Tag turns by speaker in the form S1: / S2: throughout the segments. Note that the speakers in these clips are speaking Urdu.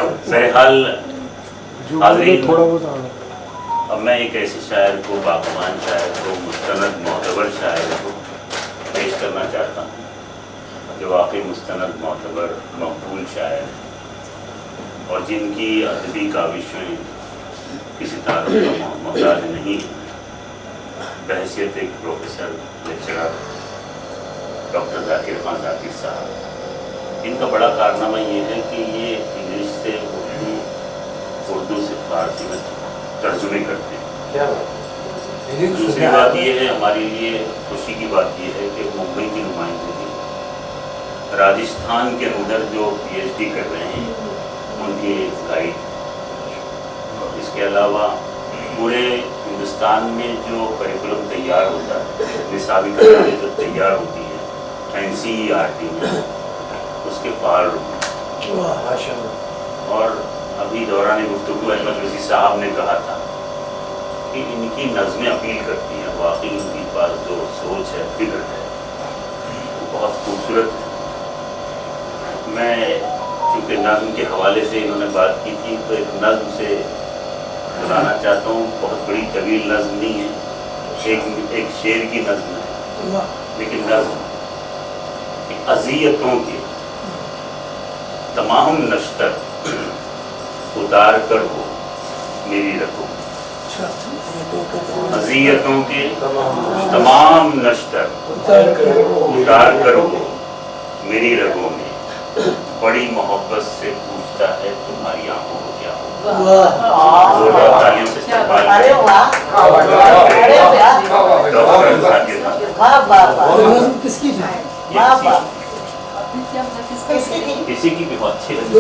S1: بہرحال حاضرین، اب میں ایک ایسے شاعر کو، باکمان شاعر کو، مستند معتبر شاعر کو پیش کرنا چاہتا ہوں جو واقعی مستند معتبر مقبول شاعر ہیں اور جن کی ادبی کاوشیں کسی تعارف کا محتاج نہیں ہیں۔ بحیثیت ایک پروفیسر لیکچرر ڈاکٹر ذاکر خان ذاکر صاحب، ان کا بڑا کارنامہ یہ ہے کہ یہ انگلش سے اردو سے فارسی میں ترجمے کرتے ہیں۔ دوسری بات یہ ہے، ہمارے لیے خوشی کی بات یہ ہے کہ ممبئی کی نمائندگی راجستھان کے اندر جو پی ایچ ڈی کر رہے ہیں ان کے گائیڈ، اس کے علاوہ پورے ہندوستان میں جو کریکولم تیار ہوتا ہے، نصابی کتابیں جو تیار ہوتی ہیں NCERT میں، اس کے فعال رکن۔ اور ابھی دوران گفتگو احمد رضی صاحب نے کہا تھا کہ ان کی نظمیں اپیل کرتی ہیں، واقعی ان کے پاس جو سوچ ہے، فکر ہے، وہ بہت خوبصورت ہے۔ میں چونکہ نظم کے حوالے سے انہوں نے بات کی تھی تو ایک نظم سے بتانا چاہتا ہوں، بہت بڑی طویل نظم نہیں ہے، ایک شعر کی نظم ہے، لیکن نظم کہ اذیتوں کے تمام نشتر اتار کر ہو میری رگوں، اذیتوں کے تمام نشتر اتار کر ہو میری رگوں میں، بڑی محبت سے پوچھتا ہے تمہاری آنکھوں کو کیا ہو۔ تعلیم سے استقبال کسی کی بھی بہت اچھی لگی۔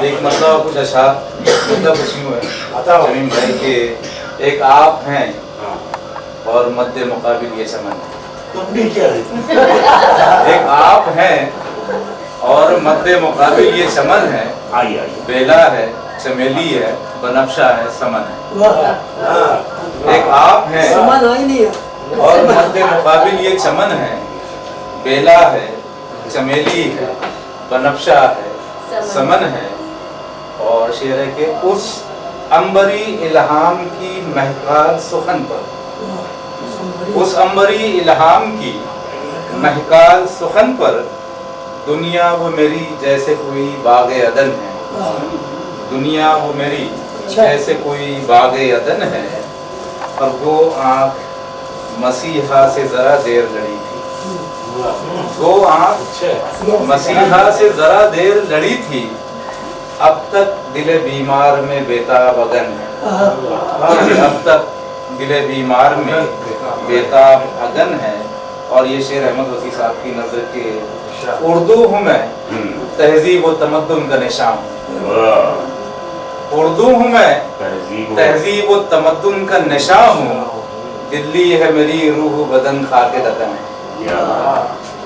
S2: ایک مطلب کچھ اشعار مطلب خوشی ہے شمیم بھائی کے، ایک آپ ہیں اور مد مقابل یہ چمن ہے۔ ایک آپ ہیں اور مد مقابل یہ چمن ہے، بیلا ہے، چمیلی ہے، بنفشہ ہے، سمن ہے۔ ایک آپ ہیں اور مد مقابل یہ چمن ہے، بیلا ہے، چمیلی ہے، بنفشہ ہے، سمن ہے۔ اور شعر ہے کہ اس عنبری الہام کی مہکال سخن پر، اس عنبری الہام کی مہکال سخن پر، دنیا وہ میری جیسے کوئی باغ عدن ہے، دنیا وہ میری جیسے کوئی باغ عدن ہے۔ اور وہ آنکھ مسیحا سے ذرا دیر لڑی تھی، وہ آنکھ مسیحا سے ذرا دیر لڑی تھی، اب تک دل بیمار میں بیتاب اگن ہے، اب تک دل بیمار میں بیتاب اگن ہے۔ اور یہ شعر احمد وسیع صاحب کی نظر کے اردو ہوں میں تہذیب و تمدن کا نشان ہوں، اردو ہوں میں تہذیب و تمدن کا نشان ہوں، دلی ہے میری روح بدن خاک دکن ہے۔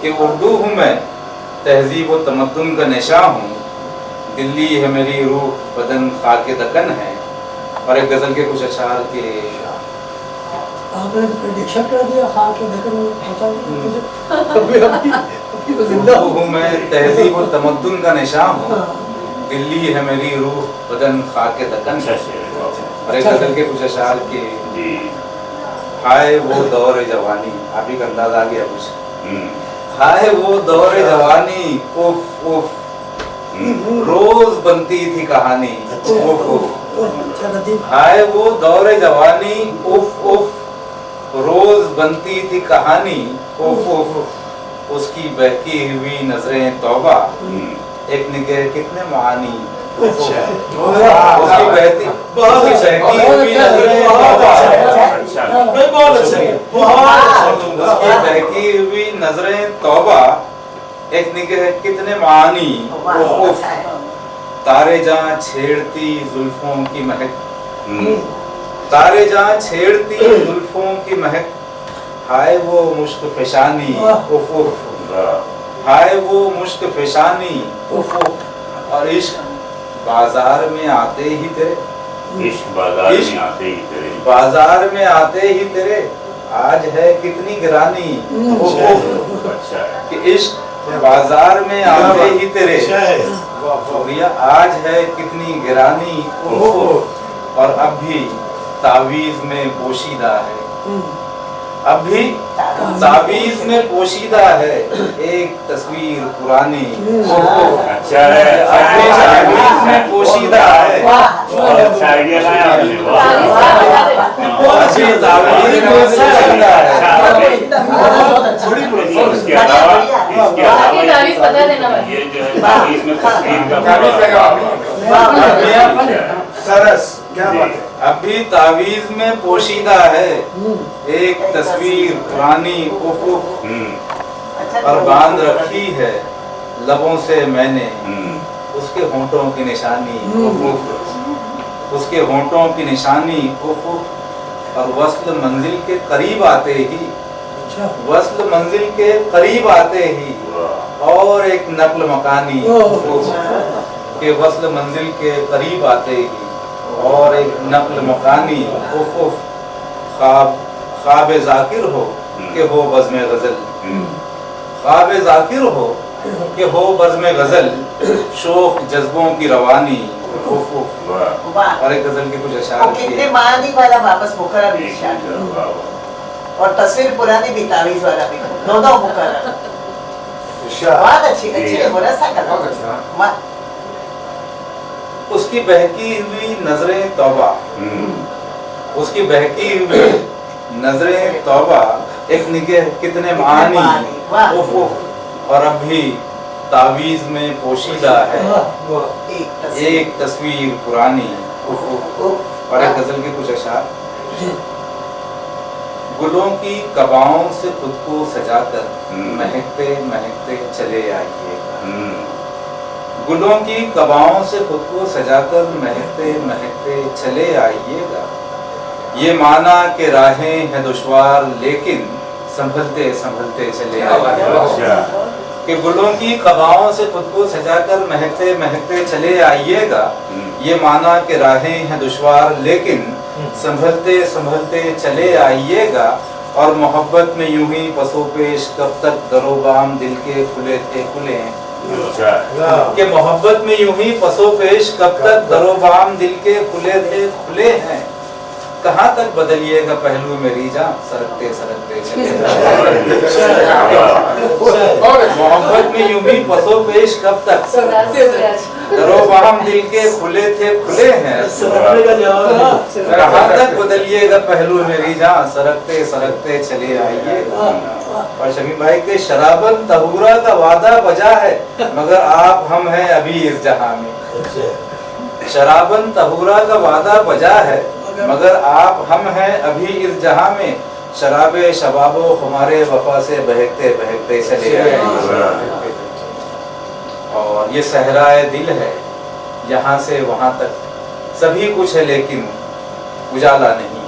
S2: کہ اردو ہوں میں تہذیب و تمدن کا نشان ہوں، دلی ہے میری روح بدن خاک دکن ہے۔ اور ایک غزل کے کچھ اشعار کے
S3: آپ نے پریڈکشن کر دیا خاک دکن میں
S2: اردو ہوں میں تہذیب و تمدن کا نشان ہوں، دلی ہے میری روح بدن خاک دکن ہے۔ اور ایک غزل کے کچھ اشعار کے ہائے وہ دور جوانی، آپ ہی کا انداز آ گیا کچھ، ہائے وہ دور جوانی، اف اف روز بنتی تھی کہانی، اف اف ہائے وہ دور جوانی، اف اف روز بنتی تھی کہانی، اف اف اس کی بہتی ہوئی نظریں توبہ، ایک نگہ کتنے معانی، اس کی بہتی ہوئی نظریں توبہ، اس کی بہتی ہوئی نظریں توبہ، ایک نگہ کتنے معانی، اف تارے جہاں چھیڑتی زلفوں کی مہک، تارے جہاں چھیڑتی زلفوں کی مہک، ہائے وہ مشک فشانی، اف اف ہائے وہ مشک فشانی، اف اف اور عشق بازار میں آتے ہی تیرے،
S1: عشق بازار میں آتے ہی تیرے،
S2: بازار میں آتے ہی تیرے آج ہے کتنی گرانی
S1: اچھا
S2: کہ عشق بازار میں آتے ہی تیرے شکریہ آج ہے کتنی گرانی اور اب بھی تعویذ میں پوشیدہ ہے اب بھی تعویذ میں پوشیدہ ہے ایک تصویر پرانی
S1: اچھا ہے
S2: اب بھی تعویذ میں پوشیدہ ہے
S1: بہت اچھا آئیڈیا لایا آپ نے
S2: اب بھی تعویذ میں پوشیدہ ہے
S1: اس کے علاوہ یہ جو ہے تعویذ میں تصویر کا
S4: سرس کیا بات ہے
S2: اب بھی تعویذ میں پوشیدہ ہے ایک تصویر پرانی اور باندھ رکھی ہے لبوں سے میں نے اس کے ہونٹوں کی نشانی اس کے ہونٹوں کی نشانی اور وصل منزل کے قریب آتے ہی وصل منزل کے قریب آتے ہی اور ایک نقل مکانی کہ وصل منزل کے قریب آتے ہی اور ایک نقل مکانی خواب ذاکر ہو کہ ہو بزم غزل خواب ذاکر ہو کہ ہو بزم غزل شوق جذبوں کی روانی اور ایک غزل کے کچھ اشعار
S5: کتنے معنی والا واپس مقرر بھی اور تصویر پرانی بھی تعویذ والا بھی دونوں مقرر بہت اچھی اچھی مرسا کر
S2: اس کی بہکی ہوئی نظریں توبہ اس کی بہکی ہوئی نظریں توبہ ایک نگہ کتنے معانی اور اب بھی تعویذ میں پوشیدہ ہے ایک تصویر پرانی اور ایک غزل کے کچھ اشعار گلوں کی کباؤں سے خود کو سجا کر مہکتے مہکتے چلے آئیے گلوں کی کباؤں سے خود کو سجا کر مہکتے مہکتے چلے آئیے گا یہ مانا کہ راہیں ہیں دشوار لیکن سنبھلتے سنبھلتے چلے آئیے گا کہ گلوں کی کباؤں سے خود کو سجا کر مہکتے مہکتے چلے آئیے گا یہ مانا کہ راہیں ہیں دشوار لیکن سنبھلتے سنبھلتے چلے آئیے گا اور محبت میں یوں ہی پسو پیش کب تک درو بام دل کے کھلے تھے کھلے ہیں کہ محبت میں یوں ہی پسو پیش کب تک درو بام دل کے کھلے تھے کھلے ہیں کہاں تک بدلیے گا پہلو میری جان سرکتے سرکتے چلے محبت میں یوں ہی پسو پیش کب تک درو بام دل کے کھلے تھے کھلے ہیں کہاں تک بدلیے گا پہلو میری جان سرکتے سرکتے چلے آئیے گا اور شمیم بھائی کے شرابن طہورا کا وعدہ بجا ہے مگر آپ ہم ہیں ابھی اس جہاں میں شرابن طہورا کا وعدہ بجا ہے مگر آپ ہم ہیں ابھی اس جہاں میں شراب شباب و خمارے وفا سے بہکتے بہکتے چلے آئے اور یہ صحرائے دل ہے یہاں سے وہاں تک سبھی کچھ ہے لیکن اجالا نہیں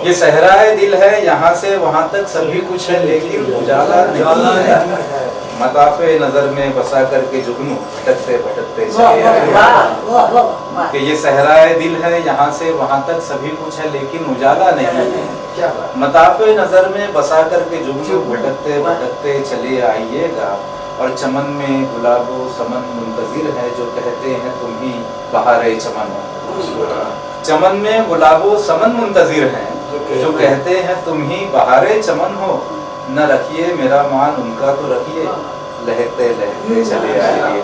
S2: یہ صحرائے دل ہے یہاں سے وہاں تک سبھی کچھ ہے لیکن اجالا نہیں ہے مطاف نظر میں بسا کر کے جگنو بھٹکتے بھٹکتے چلے آئے کہ یہ صحرائے دل ہے یہاں سے وہاں تک سبھی کچھ ہے لیکن اجالا نہیں ہے مطاف نظر میں بسا کر کے جگنو بھٹکتے بھٹکتے چلے آئیے گا اور چمن میں گلاب و سمن منتظر ہے جو کہتے ہیں تم ہی بہار چمن ہو چمن میں گلاب و سمن منتظر ہیں جو کہتے ہیں تم ہی بہار چمن ہو نہ رکھیے میرا مان ان کا تو رکھیے لہکتے لہکتے چلے آئیے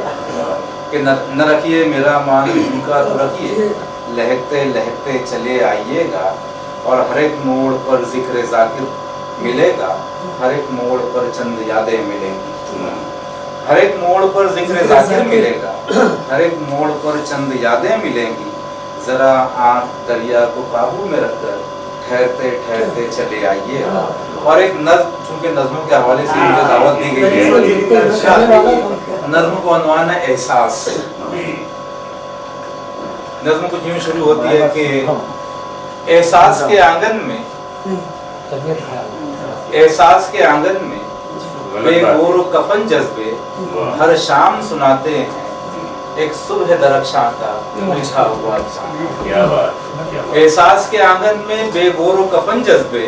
S2: کہ نہ رکھیے میرا مان ان کا تو رکھیے لہکتے لہکتے چلے آئیے گا اور ہر ایک موڑ پر ذکر ذاکر ملے گا ہر ایک موڑ پر چند یادیں ملیں گی ہر ایک موڑ پر ذکر ذاکر ملے گا ہر ایک موڑ پر چند یادیں ملیں گی ذرا آنکھ دریا کو قابو میں رکھ کر ٹھہرتے ٹھہرتے چلے آئیے اور ایک نظم چونکہ نظموں کے حوالے سے مجھے دعوت دی گئی ہے نظم کو عنوان ہے احساس نظم کچھ یوں شروع ہوتی ہے کہ احساس کے آنگن میں احساس کے آنگن میں بے گور و کفن جذبے ہر شام سناتے ہیں ایک صبح درخشاں کا بچھا ہوا افسانہ احساس کے آنگن میں بے گور و کفن جذبے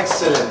S4: Excellent.